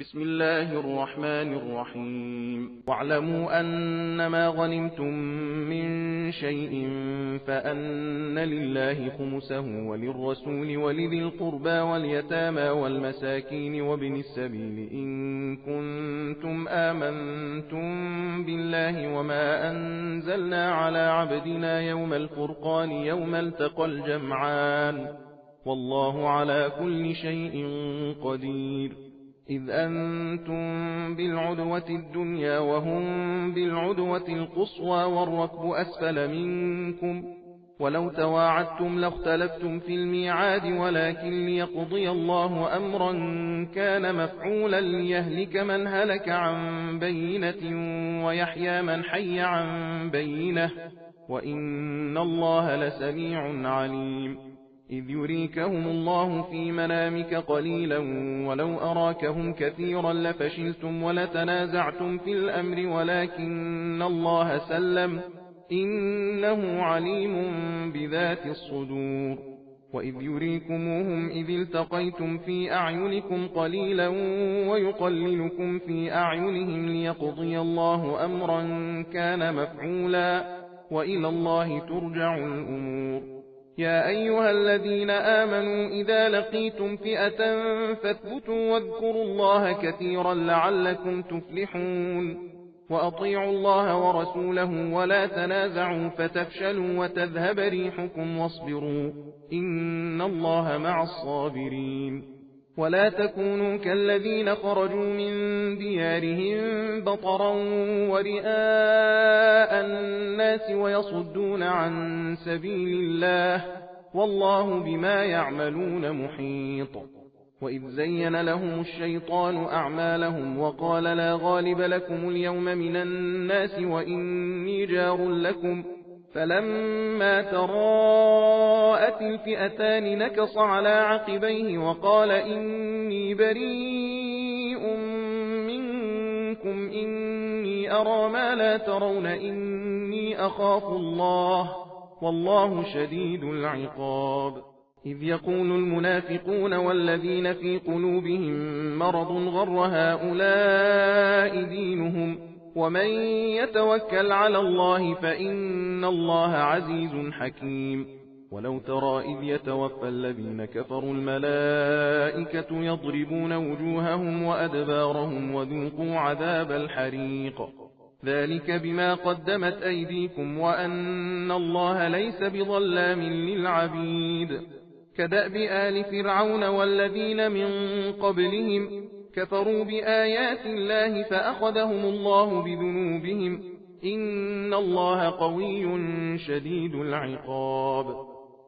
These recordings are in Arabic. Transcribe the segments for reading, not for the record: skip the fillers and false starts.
بسم الله الرحمن الرحيم. واعلموا أنما غنمتم من شيء فأن لله خمسه وللرسول ولذي القربى واليتامى والمساكين وابن السبيل إن كنتم آمنتم بالله وما أنزلنا على عبدنا يوم الفرقان يوم التقى الجمعان والله على كل شيء قدير. إذ أنتم بالعدوة الدنيا وهم بالعدوة القصوى والركب أسفل منكم ولو تواعدتم لاختلفتم في الميعاد ولكن ليقضي الله أمرا كان مفعولا ليهلك من هلك عن بينة ويحيى من حي عن بينة وإن الله لسميع عليم. إذ يريكهم الله في منامك قليلا ولو أراكهم كثيرا لفشلتم ولتنازعتم في الأمر ولكن الله سلم إنه عليم بذات الصدور. وإذ يريكموهم إذ التقيتم في أعينكم قليلا ويقللكم في أعينهم ليقضي الله أمرا كان مفعولا وإلى الله ترجع الأمور. يا أيها الذين آمنوا إذا لقيتم فئة فاثبتوا واذكروا الله كثيرا لعلكم تفلحون. وأطيعوا الله ورسوله ولا تنازعوا فتفشلوا وتذهب ريحكم واصبروا إن الله مع الصابرين. ولا تكونوا كالذين خرجوا من ديارهم بطرا ورئاء الناس ويصدون عن سبيل الله والله بما يعملون محيط. وإذ زين لهم الشيطان أعمالهم وقال لا غالب لكم اليوم من الناس وإني جار لكم فلما تراءت الفئتان نكص على عقبيه وقال إني بريء منكم إني أرى ما لا ترون إني أخاف الله والله شديد العقاب. إذ يقول المنافقون والذين في قلوبهم مرض غر هؤلاء دينهم ومن يتوكل على الله فإن الله عزيز حكيم. ولو ترى إذ يتوفى الذين كفروا الملائكة يضربون وجوههم وأدبارهم وذوقوا عذاب الحريق ذلك بما قدمت أيديكم وأن الله ليس بظلام للعبيد. كدأب آل فرعون والذين من قبلهم كفروا بآيات الله فأخذهم الله بذنوبهم إن الله قوي شديد العقاب.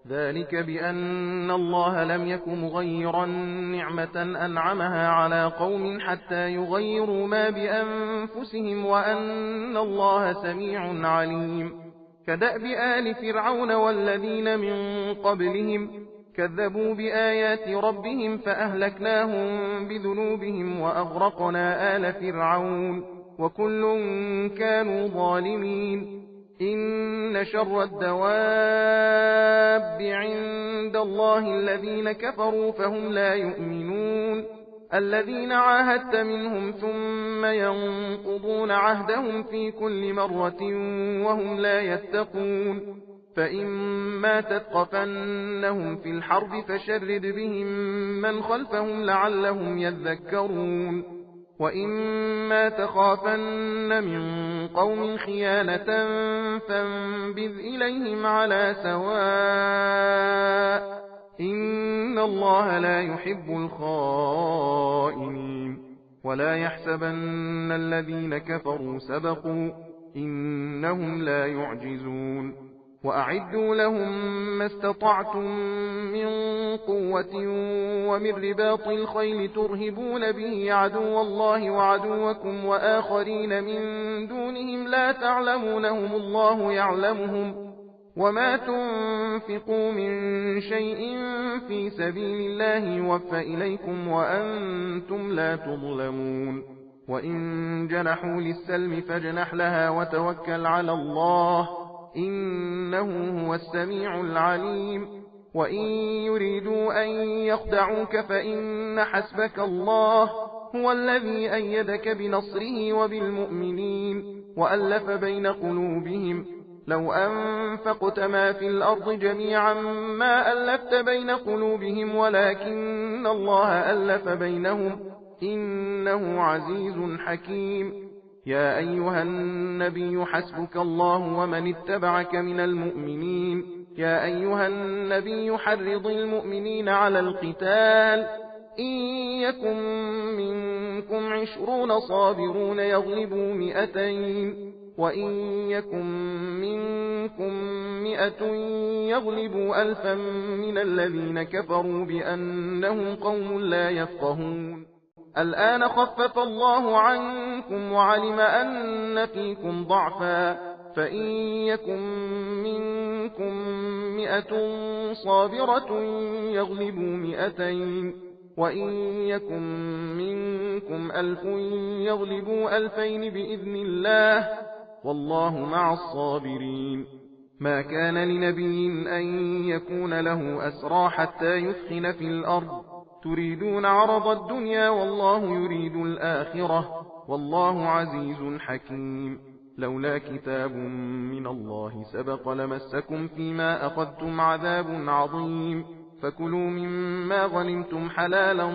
ذلك بأن الله لم يك مغيرا نعمة أنعمها على قوم حتى يغيروا ما بأنفسهم وأن الله سميع عليم. كدأب آل فرعون والذين من قبلهم كذبوا بآيات ربهم فأهلكناهم بذنوبهم وأغرقنا آل فرعون وكل كانوا ظالمين. إن شر الدواب عند الله الذين كفروا فهم لا يؤمنون. الذين عاهدت منهم ثم ينقضون عهدهم في كل مرة وهم لا يتقون. فإما تثقفنهم في الحرب فشرد بهم من خلفهم لعلهم يذكرون. وإما تخافن من قوم خيانة فانبذ إليهم على سواء إن الله لا يحب الخائنين. ولا يحسبن الذين كفروا سبقوا إنهم لا يعجزون. وأعدوا لهم ما استطعتم من قوة ومن رباط الخيل ترهبون به عدو الله وعدوكم وآخرين من دونهم لا تعلمونهم الله يعلمهم وما تنفقوا من شيء في سبيل الله يوفى إليكم وأنتم لا تظلمون. وإن جنحوا للسلم فاجنح لها وتوكل على الله إنه هو السميع العليم. وإن يريدوا أن يخدعوك فإن حسبك الله هو الذي أيدك بنصره وبالمؤمنين وألف بين قلوبهم لو أنفقت ما في الأرض جميعا ما ألفت بين قلوبهم ولكن الله ألف بينهم إنه عزيز حكيم. يا أيها النبي حسبك الله ومن اتبعك من المؤمنين. يا أيها النبي حرض المؤمنين على القتال إن يكن منكم 20 صابرون يغلبوا 200 وإن يكن منكم 100 يغلبوا 1000 من الذين كفروا بأنهم قوم لا يفقهون. الآن خفف الله عنكم وعلم أن فيكم ضعفا فإن يكن منكم 100 صابرة يغلبوا 200 وإن يكن منكم 1000 يغلبوا 2000 بإذن الله والله مع الصابرين. ما كان لنبي أن يكون له أسرى حتى يثخن في الأرض تريدون عرض الدنيا والله يريد الآخرة والله عزيز حكيم. لولا كتاب من الله سبق لمسكم فيما أخذتم عذاب عظيم فكلوا مما غنمتم حلالا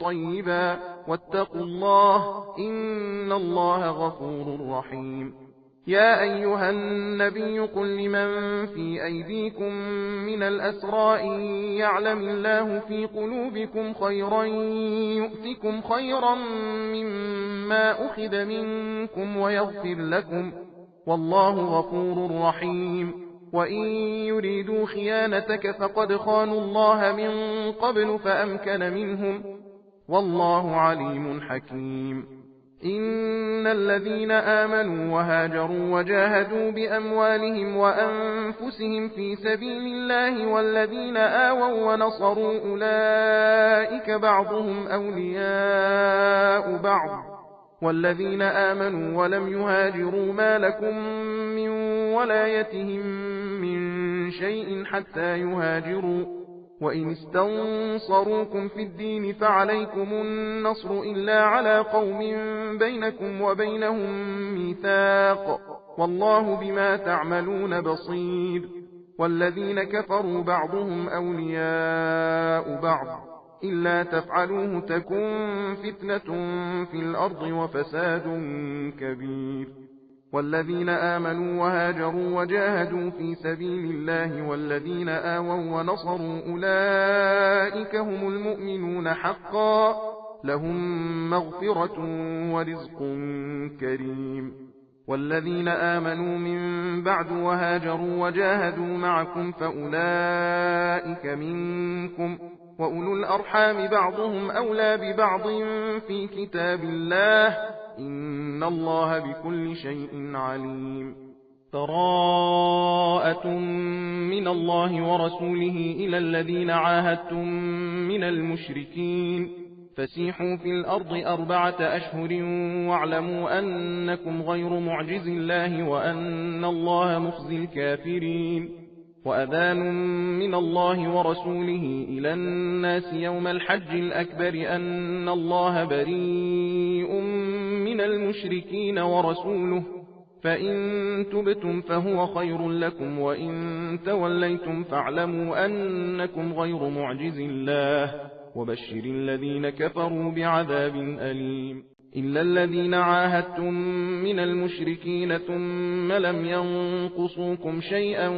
طيبا واتقوا الله إن الله غفور رحيم. يا أيها النبي قل لمن في أيديكم من الأسرى إن يعلم الله في قلوبكم خيرا يؤتكم خيرا مما أخذ منكم ويغفر لكم والله غفور رحيم. وإن يريدوا خيانتك فقد خانوا الله من قبل فأمكن منهم والله عليم حكيم. إن الذين آمنوا وهاجروا وجاهدوا بأموالهم وأنفسهم في سبيل الله والذين آووا ونصروا أولئك بعضهم أولياء بعض والذين آمنوا ولم يهاجروا ما لكم من ولايتهم من شيء حتى يهاجروا وإن استنصروكم في الدين فعليكم النصر إلا على قوم بينكم وبينهم ميثاق والله بما تعملون بصير. والذين كفروا بعضهم أولياء بعض إلا تفعلوه تكن فتنة في الأرض وفساد كبير. والذين آمنوا وهاجروا وجاهدوا في سبيل الله والذين آووا ونصروا أولئك هم المؤمنون حقا لهم مغفرة ورزق كريم. والذين آمنوا من بعد وهاجروا وجاهدوا معكم فأولئك منكم وأولو الأرحام بعضهم أولى ببعض في كتاب الله إن الله بكل شيء عليم. براءة من الله ورسوله إلى الذين عاهدتم من المشركين فسيحوا في الأرض 4 أشهر واعلموا أنكم غير معجز الله وأن الله مخزي الكافرين. وأذان من الله ورسوله إلى الناس يوم الحج الأكبر أن الله بريء من المشركين ورسوله فإن تبتم فهو خير لكم وإن توليتم فاعلموا أنكم غير معجز الله وبشر الذين كفروا بعذاب أليم. إلا الذين عاهدتم من المشركين ثم لم ينقصوكم شيئا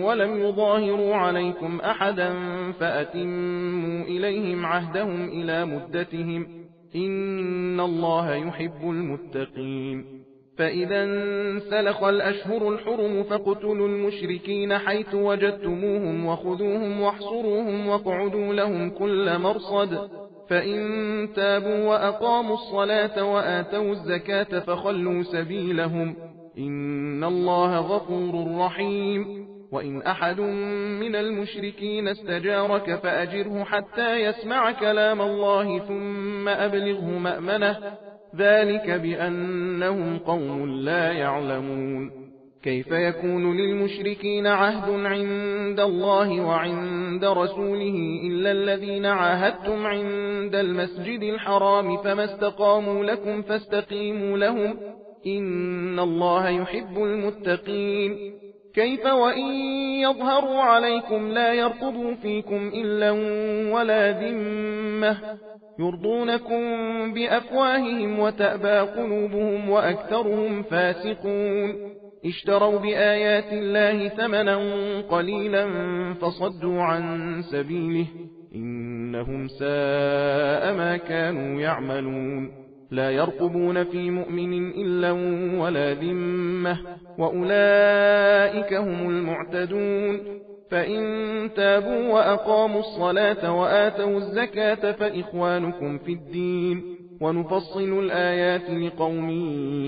ولم يظاهروا عليكم أحدا فأتموا إليهم عهدهم إلى مدتهم إن الله يحب المتقين. فإذا انسلخ الأشهر الحرم فاقتلوا المشركين حيث وجدتموهم وخذوهم واحصروهم واقعدوا لهم كل مرصد فإن تابوا وأقاموا الصلاة وآتوا الزكاة فخلوا سبيلهم إن الله غفور رحيم. وإن أحد من المشركين استجارك فأجره حتى يسمع كلام الله ثم أبلغه مأمنه ذلك بأنهم قوم لا يعلمون. كيف يكون للمشركين عهد عند الله وعند رسوله إلا الذين عاهدتم عند المسجد الحرام فما استقاموا لكم فاستقيموا لهم إن الله يحب المتقين كيف وإن يظهروا عليكم لا يرقبوا فيكم إلا ولا ذمة يرضونكم بأفواههم وتأبى قلوبهم وأكثرهم فاسقون اشتروا بآيات الله ثمنا قليلا فصدوا عن سبيله إنهم ساء ما كانوا يعملون لا يرقبون في مؤمن إلا ولا ذمة وأولئك هم المعتدون فإن تابوا وأقاموا الصلاة وآتوا الزكاة فإخوانكم في الدين ونفصل الآيات لقوم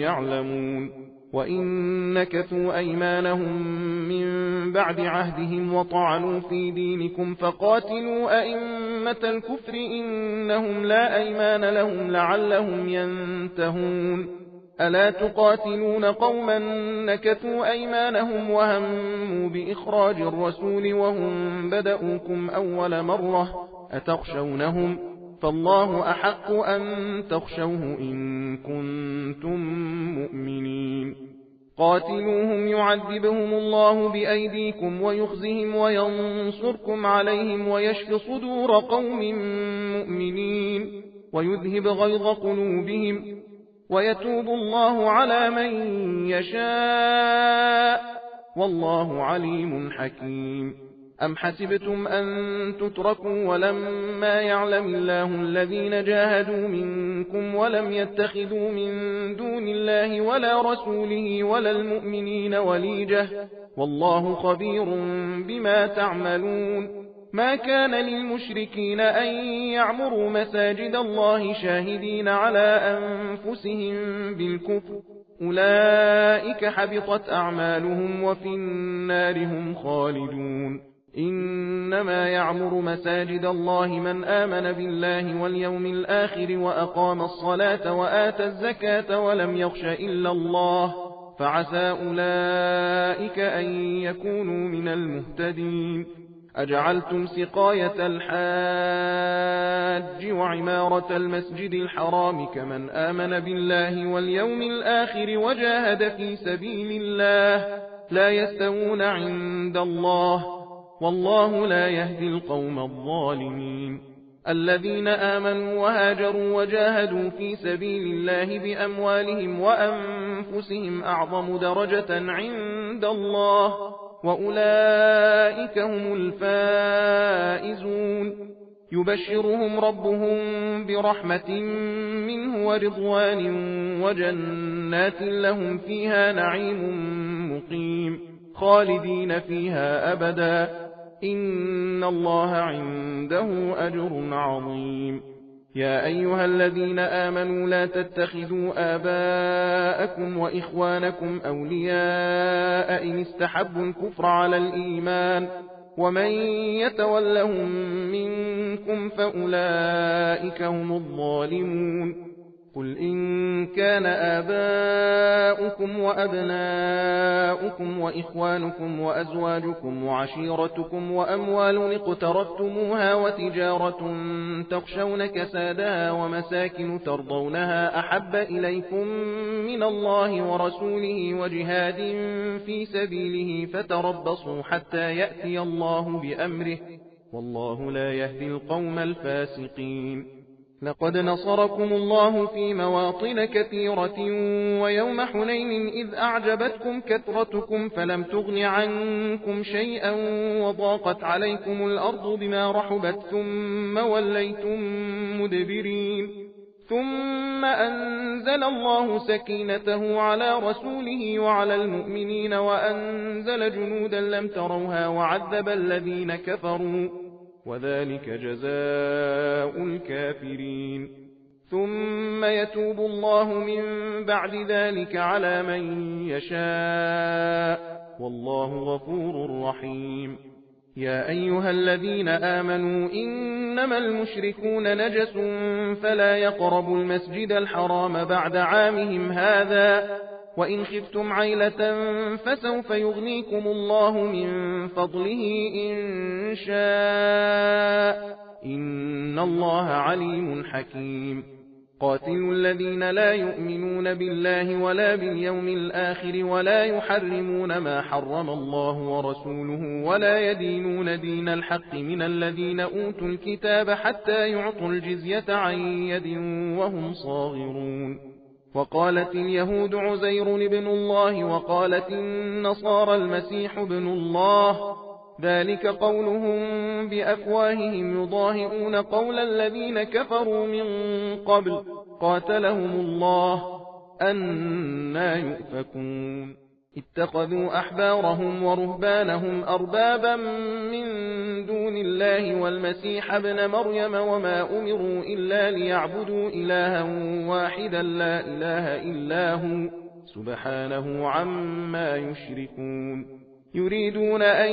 يعلمون وإن نكثوا أيمانهم من بعد عهدهم وطعنوا في دينكم فقاتلوا أئمة الكفر إنهم لا أيمان لهم لعلهم ينتهون ألا تقاتلون قوما نكثوا أيمانهم وهموا بإخراج الرسول وهم بدأوكم أول مرة أتخشونهم فالله أحق أن تخشوه إن كنتم مؤمنين قاتلوهم يعذبهم الله بأيديكم ويخزهم وينصركم عليهم ويشف صدور قوم مؤمنين ويذهب غيظ قلوبهم ويتوب الله على من يشاء والله عليم حكيم أم حسبتم أن تتركوا ولما يعلم الله الذين جاهدوا منكم ولم يتخذوا من دون الله ولا رسوله ولا المؤمنين وليجة والله خبير بما تعملون ما كان للمشركين أن يعمروا مساجد الله شاهدين على أنفسهم بالكفر أولئك حبطت أعمالهم وفي النار هم خالدون إنما يعمر مساجد الله من آمن بالله واليوم الآخر وأقام الصلاة وآتى الزكاة ولم يخش إلا الله فعسى أولئك أن يكونوا من المهتدين أجعلتم سقاية الحاج وعمارة المسجد الحرام كمن آمن بالله واليوم الآخر وجاهد في سبيل الله لا يستوون عند الله والله لا يهدي القوم الظالمين الذين آمنوا وهاجروا وجاهدوا في سبيل الله بأموالهم وأنفسهم أعظم درجة عند الله وأولئك هم الفائزون يبشرهم ربهم برحمة منه ورضوان وجنات لهم فيها نعيم مقيم خالدين فيها أبدا إن الله عنده أجر عظيم يا أيها الذين آمنوا لا تتخذوا آباءكم وإخوانكم أولياء إن استحبوا الكفر على الإيمان ومن يتولهم منكم فأولئك هم الظالمون قل إن كان آباؤكم وأبناؤكم وإخوانكم وأزواجكم وعشيرتكم وأموال اقترفتموها وتجارة تخشون كسادها ومساكن ترضونها أحب إليكم من الله ورسوله وجهاد في سبيله فتربصوا حتى يأتي الله بأمره والله لا يهدي القوم الفاسقين لقد نصركم الله في مواطن كثيرة ويوم حنين إذ أعجبتكم كثرتكم فلم تغن عنكم شيئا وضاقت عليكم الأرض بما رحبت ثم وليتم مدبرين ثم أنزل الله سكينته على رسوله وعلى المؤمنين وأنزل جنودا لم تروها وعذب الذين كفروا وذلك جزاء الكافرين ثم يتوب الله من بعد ذلك على من يشاء والله غفور رحيم يا أيها الذين آمنوا إنما المشركون نجس فلا يقربوا المسجد الحرام بعد عامهم هذا وإن خفتم عيلة فسوف يغنيكم الله من فضله إن شاء إن الله عليم حكيم قاتلوا الذين لا يؤمنون بالله ولا باليوم الآخر ولا يحرمون ما حرم الله ورسوله ولا يدينون دين الحق من الذين أوتوا الكتاب حتى يعطوا الجزية عن يد وهم صاغرون وقالت اليهود عزير ابن الله وقالت النصارى المسيح ابن الله ذلك قولهم بأفواههم يضاهئون قول الذين كفروا من قبل قاتلهم الله أنى يؤفكون اتخذوا أحبارهم ورهبانهم أربابا من دون الله والمسيح ابن مريم وما أمروا إلا ليعبدوا إلها واحدا لا إله إلا هو سبحانه عما يشركون يريدون أن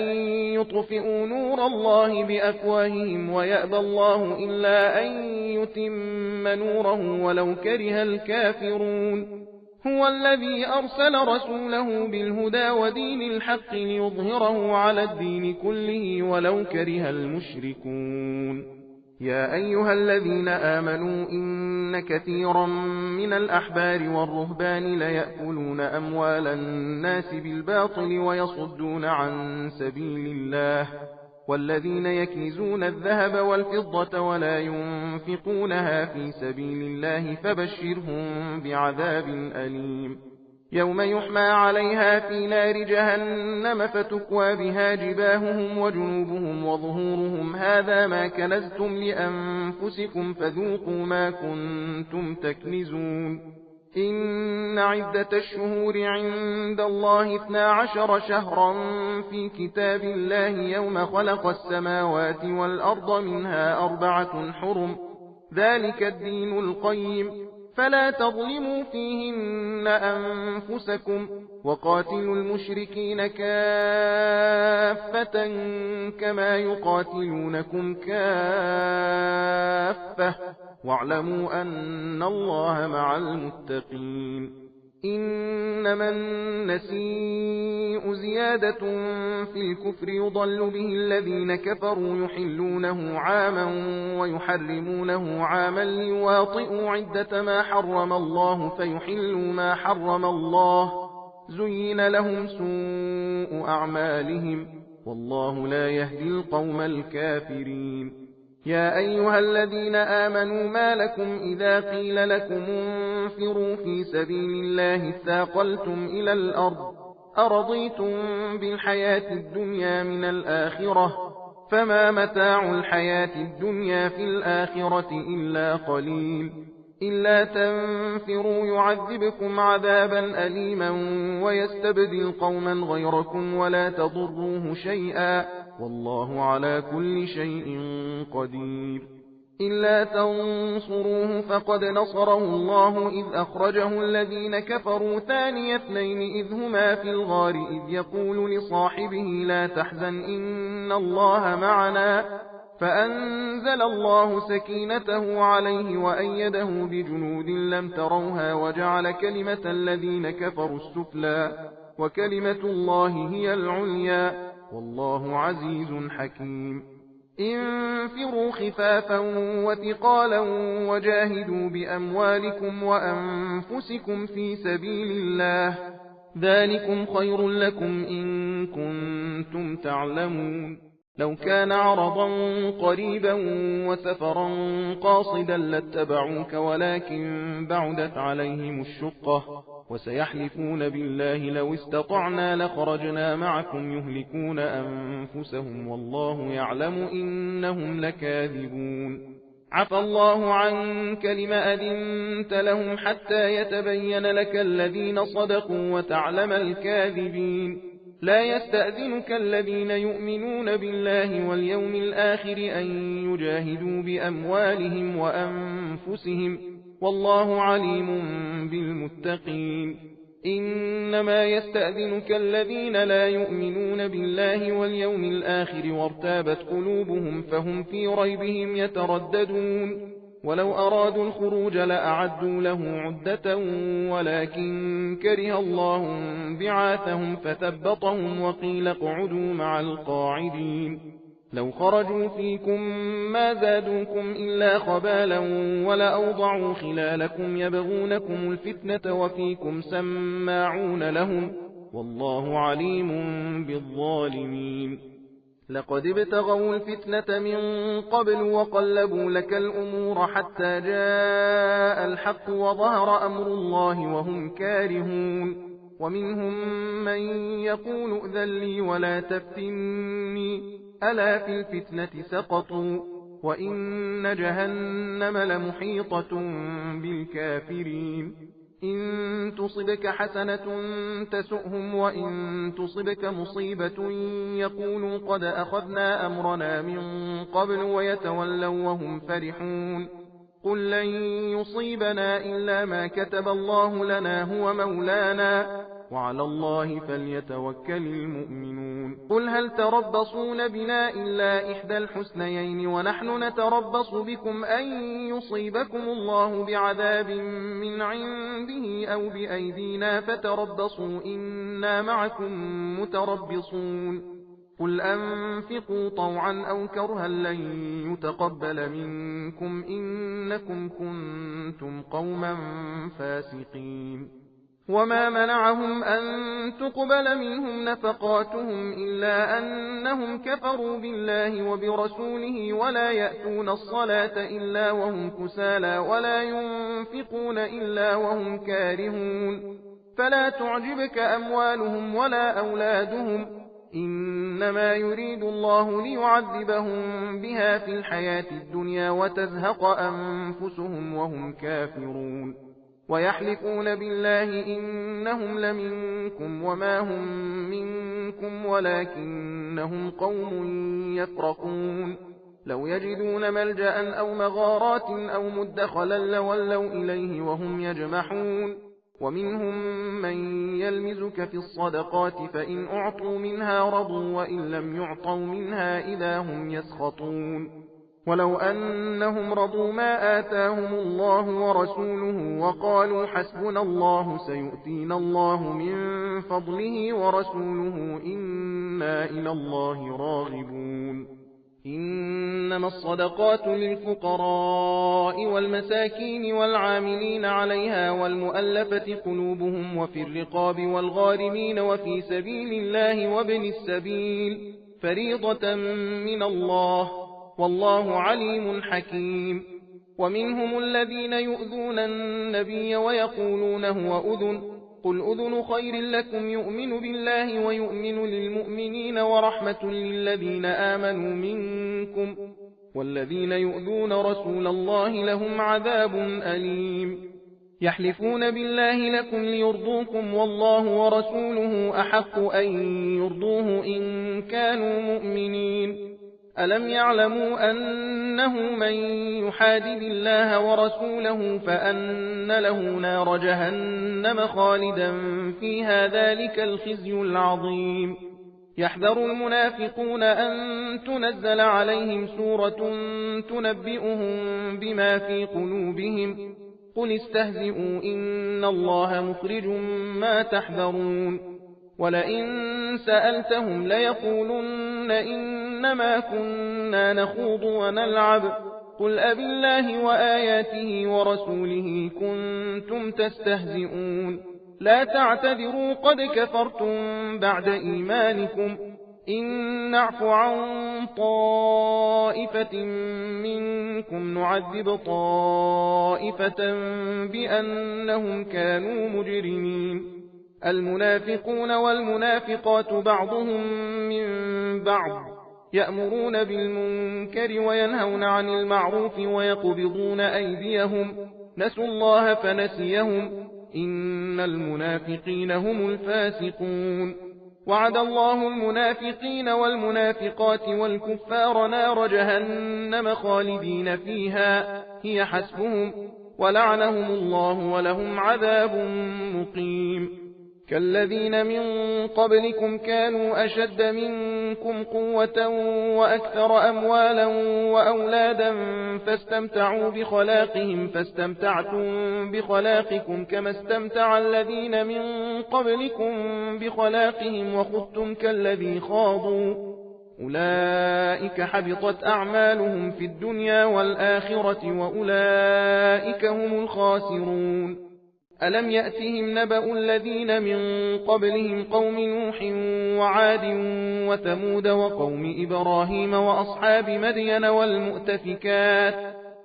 يطفئوا نور الله بأفواههم ويأبى الله إلا أن يتم نوره ولو كره الكافرون هو الذي أرسل رسوله بالهدى ودين الحق ليظهره على الدين كله ولو كره المشركون يا أيها الذين آمنوا إن كثيرا من الأحبار والرهبان ليأكلون أموال الناس بالباطل ويصدون عن سبيل الله والذين يكنزون الذهب والفضة ولا ينفقونها في سبيل الله فبشرهم بعذاب أليم يوم يحمى عليها في نار جهنم فتكوى بها جباههم وجنوبهم وظهورهم هذا ما كنزتم لأنفسكم فذوقوا ما كنتم تكنزون إن عدة الشهور عند الله 12 شهرا في كتاب الله يوم خلق السماوات والأرض منها 4 حرم ذلك الدين القيم فلا تظلموا فيهن أنفسكم وقاتلوا المشركين كافة كما يقاتلونكم كافة واعلموا أن الله مع المتقين إنما النسيء زيادة في الكفر يضل به الذين كفروا يحلونه عاما ويحرمونه عاما ليواطئوا عدة ما حرم الله فيحلوا ما حرم الله زين لهم سوء أعمالهم والله لا يهدي القوم الكافرين يا أيها الذين آمنوا ما لكم إذا قيل لكم انفروا في سبيل الله اثاقلتم إلى الأرض أرضيتم بالحياة الدنيا من الآخرة فما متاع الحياة الدنيا في الآخرة إلا قليل إلا تنفروا يعذبكم عذابا أليما ويستبدل قوما غيركم ولا تضروه شيئا والله على كل شيء قدير إلا تنصروه فقد نصره الله إذ أخرجه الذين كفروا ثاني اثنين إذ هما في الغار إذ يقول لصاحبه لا تحزن إن الله معنا فأنزل الله سكينته عليه وأيده بجنود لم تروها وجعل كلمة الذين كفروا السفلى وكلمة الله هي العليا والله عزيز حكيم انفروا خفافا وثقالا وجاهدوا بأموالكم وأنفسكم في سبيل الله ذلكم خير لكم إن كنتم تعلمون لو كان عرضا قريبا وسفرا قاصدا لاتبعوك ولكن بعدت عليهم الشقة وسيحلفون بالله لو استطعنا لخرجنا معكم يهلكون أنفسهم والله يعلم إنهم لكاذبون عفى الله عنك لما أذنت لهم حتى يتبين لك الذين صدقوا وتعلم الكاذبين لا يستأذنك الذين يؤمنون بالله واليوم الآخر أن يجاهدوا بأموالهم وأنفسهم والله عليم بالمتقين إنما يستأذنك الذين لا يؤمنون بالله واليوم الآخر وارتابت قلوبهم فهم في ريبهم يترددون ولو أرادوا الخروج لأعدوا له عدة ولكن كره الله بعاثهم فثبطهم وقيل اقعدوا مع القاعدين لو خرجوا فيكم ما زادوكم إلا خبالا ولأوضعوا خلالكم يبغونكم الفتنة وفيكم سماعون لهم والله عليم بالظالمين لقد ابتغوا الفتنة من قبل وقلبوا لك الأمور حتى جاء الحق وظهر أمر الله وهم كارهون ومنهم من يقول ائذن لي ولا تفتني ألا في الفتنة سقطوا وإن جهنم لمحيطة بالكافرين إن تصبك حسنة تسؤهم وإن تصبك مصيبة يقولوا قد أخذنا أمرنا من قبل ويتولوا وهم فرحون قل لن يصيبنا إلا ما كتب الله لنا هو مولانا وعلى الله فليتوكل المؤمنون قل هل تربصون بنا إلا إحدى الحسنيين ونحن نتربص بكم أن يصيبكم الله بعذاب من عنده أو بأيدينا فتربصوا إنا معكم متربصون قل أنفقوا طوعا أو كرها لن يتقبل منكم إنكم كنتم قوما فاسقين وما منعهم أن تقبل منهم نفقاتهم إلا أنهم كفروا بالله وبرسوله ولا يأتون الصلاة إلا وهم كسالى ولا ينفقون إلا وهم كارهون فلا تعجبك أموالهم ولا أولادهم إنما يريد الله ليعذبهم بها في الحياة الدنيا وتزهق أنفسهم وهم كافرون ويحلفون بالله إنهم لمنكم وما هم منكم ولكنهم قوم يفرقون لو يجدون ملجأ أو مغارات أو مدخلا لولوا إليه وهم يجمحون ومنهم من يلمزك في الصدقات فإن أعطوا منها رضوا وإن لم يعطوا منها إذا هم يسخطون ولو أنهم رضوا ما آتاهم الله ورسوله وقالوا حسبنا الله سيؤتينا الله من فضله ورسوله إنا إلى الله راغبون إنما الصدقات للفقراء والمساكين والعاملين عليها والمؤلفة قلوبهم وفي الرقاب والغارمين وفي سبيل الله وابن السبيل فريضة من الله والله عليم حكيم ومنهم الذين يؤذون النبي ويقولون هو أذن قل أذن خير لكم يؤمن بالله ويؤمن للمؤمنين ورحمة للذين آمنوا منكم والذين يؤذون رسول الله لهم عذاب أليم يحلفون بالله لكم ليرضوكم والله ورسوله أحق أن يرضوه إن كانوا مؤمنين ألم يعلموا أنه من يحادد الله ورسوله فأن له نار جهنم خالدا فيها ذلك الخزي العظيم يحذر المنافقون أن تنزل عليهم سورة تنبئهم بما في قلوبهم قل استهزئوا إن الله مخرج ما تحذرون ولئن سألتهم ليقولن إنما كنا نخوض ونلعب قل أبالله وآياته ورسوله كنتم تستهزئون لا تعتذروا قد كفرتم بعد إيمانكم إن نعف عن طائفة منكم نعذب طائفة بأنهم كانوا مجرمين المنافقون والمنافقات بعضهم من بعض يأمرون بالمنكر وينهون عن المعروف ويقبضون أيديهم نسوا الله فنسيهم إن المنافقين هم الفاسقون وعد الله المنافقين والمنافقات والكفار نار جهنم خالدين فيها هي حسبهم ولعنهم الله ولهم عذاب مقيم كالذين من قبلكم كانوا أشد منكم قوة وأكثر أموالا وأولادا فاستمتعوا بخلاقهم فاستمتعتم بخلاقكم كما استمتع الذين من قبلكم بخلاقهم وخذتم كالذي خاضوا أولئك حبطت أعمالهم في الدنيا والآخرة وأولئك هم الخاسرون. ألم يأتهم نبأ الذين من قبلهم قوم نوح وعاد وثمود وقوم إبراهيم وأصحاب مدين والمؤتفكات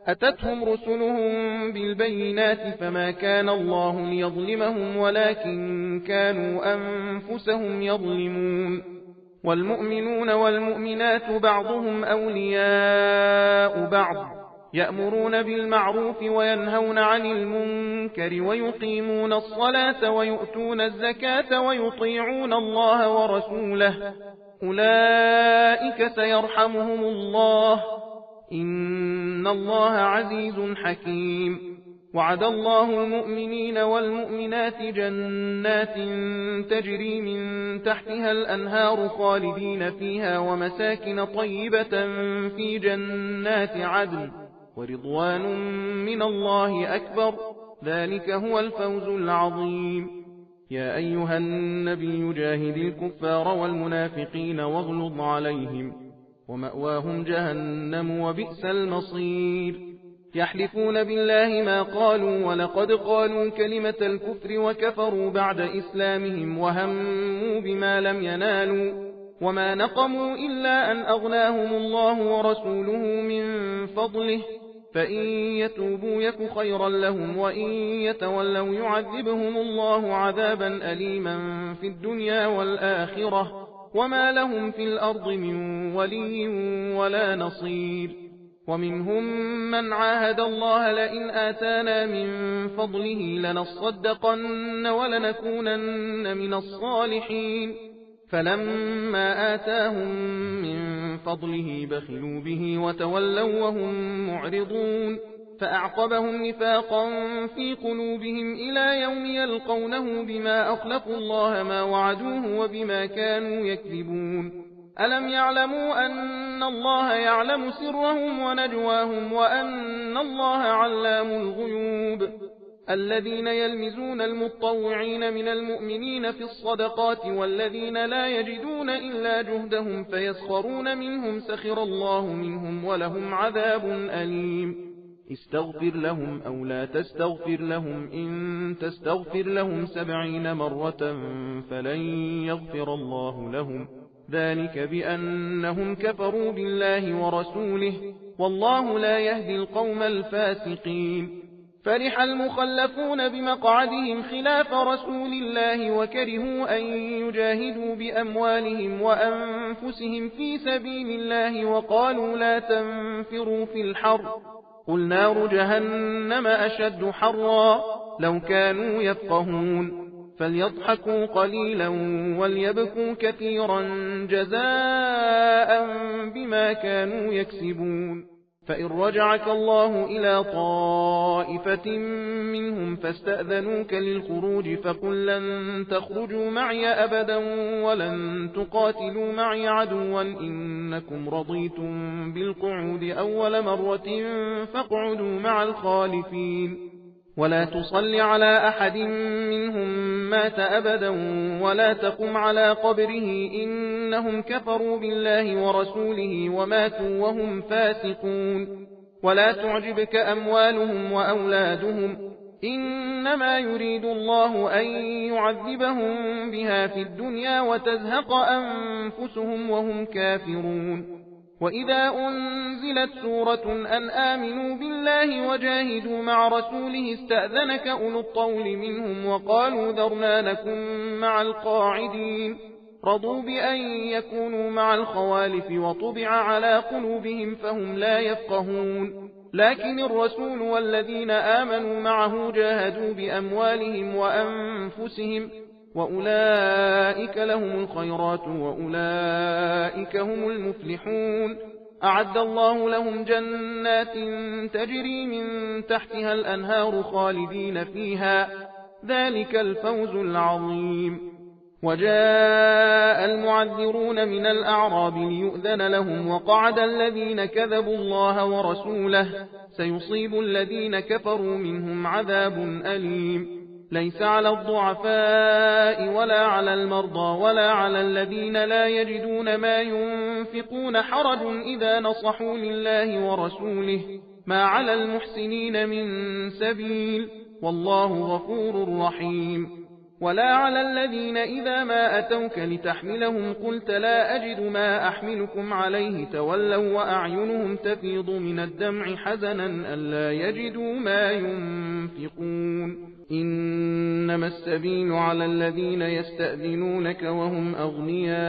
أتتهم رسلهم بالبينات فما كان الله ليظلمهم ولكن كانوا أنفسهم يظلمون. والمؤمنون والمؤمنات بعضهم أولياء بعض يأمرون بالمعروف وينهون عن المنكر ويقيمون الصلاة ويؤتون الزكاة ويطيعون الله ورسوله أولئك سيرحمهم الله إن الله عزيز حكيم. وعد الله المؤمنين والمؤمنات جنات تجري من تحتها الأنهار خالدين فيها ومساكن طيبة في جنات عدن ورضوان من الله أكبر ذلك هو الفوز العظيم. يا أيها النبي جاهد الكفار والمنافقين واغلظ عليهم ومأواهم جهنم وبئس المصير. يحلفون بالله ما قالوا ولقد قالوا كلمة الكفر وكفروا بعد إسلامهم وهموا بما لم ينالوا وما نقموا إلا أن أغناهم الله ورسوله من فضله فإن يتوبوا يك خيرا لهم وإن يتولوا يعذبهم الله عذابا أليما في الدنيا والآخرة وما لهم في الأرض من ولي ولا نصير. ومنهم من عاهد الله لئن آتانا من فضله لنصدقن ولنكونن من الصالحين فلما آتاهم من فضله بخلوا به وتولوا وهم معرضون فأعقبهم نفاقا في قلوبهم إلى يوم يلقونه بما أخلفوا الله ما وعدوه وبما كانوا يكذبون. ألم يعلموا أن الله يعلم سرهم ونجواهم وأن الله علام الغيوب. الذين يلمزون المطوعين من المؤمنين في الصدقات والذين لا يجدون إلا جهدهم فيسخرون منهم سخر الله منهم ولهم عذاب أليم. استغفر لهم أو لا تستغفر لهم إن تستغفر لهم 70 مرة فلن يغفر الله لهم ذلك بأنهم كفروا بالله ورسوله والله لا يهدي القوم الفاسقين. فرح المخلفون بمقعدهم خلاف رسول الله وكرهوا أن يجاهدوا بأموالهم وأنفسهم في سبيل الله وقالوا لا تنفروا في الحر قل نار جهنم أشد حرا لو كانوا يفقهون. فليضحكوا قليلا وليبكوا كثيرا جزاء بما كانوا يكسبون. فإن رجعك الله إلى طائفة منهم فاستأذنوك للخروج فقل لن تخرجوا معي أبدا ولن تقاتلوا معي عدوا إنكم رضيتم بالقعود أول مرة فاقعدوا مع الخالفين. ولا تصل على أحد منهم مات أبدا ولا تقم على قبره إنهم كفروا بالله ورسوله وماتوا وهم فاسقون. ولا تعجبك أموالهم وأولادهم إنما يريد الله أن يعذبهم بها في الدنيا وتزهق أنفسهم وهم كافرون. وإذا أنزلت سورة أن آمنوا بالله وجاهدوا مع رسوله استأذنك أولو الطول منهم وقالوا ذرنا نكن مع القاعدين رضوا بأن يكونوا مع الخوالف وطبع على قلوبهم فهم لا يفقهون. لكن الرسول والذين آمنوا معه جاهدوا بأموالهم وأنفسهم وأولئك لهم الخيرات وأولئك هم المفلحون. أعد الله لهم جنات تجري من تحتها الأنهار خالدين فيها ذلك الفوز العظيم. وجاء المعذرون من الأعراب ليؤذن لهم وقعد الذين كذبوا الله ورسوله سيصيب الذين كفروا منهم عذاب أليم. ليس على الضعفاء ولا على المرضى ولا على الذين لا يجدون ما ينفقون حرج إذا نصحوا لله ورسوله ما على المحسنين من سبيل والله غفور رحيم. ولا على الذين إذا ما أتوك لتحملهم قلت لا أجد ما أحملكم عليه تولوا وأعينهم تفيض من الدمع حزنا ألا يجدوا ما ينفقون. إنما السبيل على الذين يستأذنونك وهم أغنياء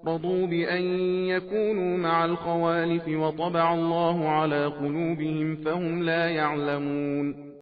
رضوا بأن يكونوا مع الخوالف وطبع الله على قلوبهم فهم لا يعلمون.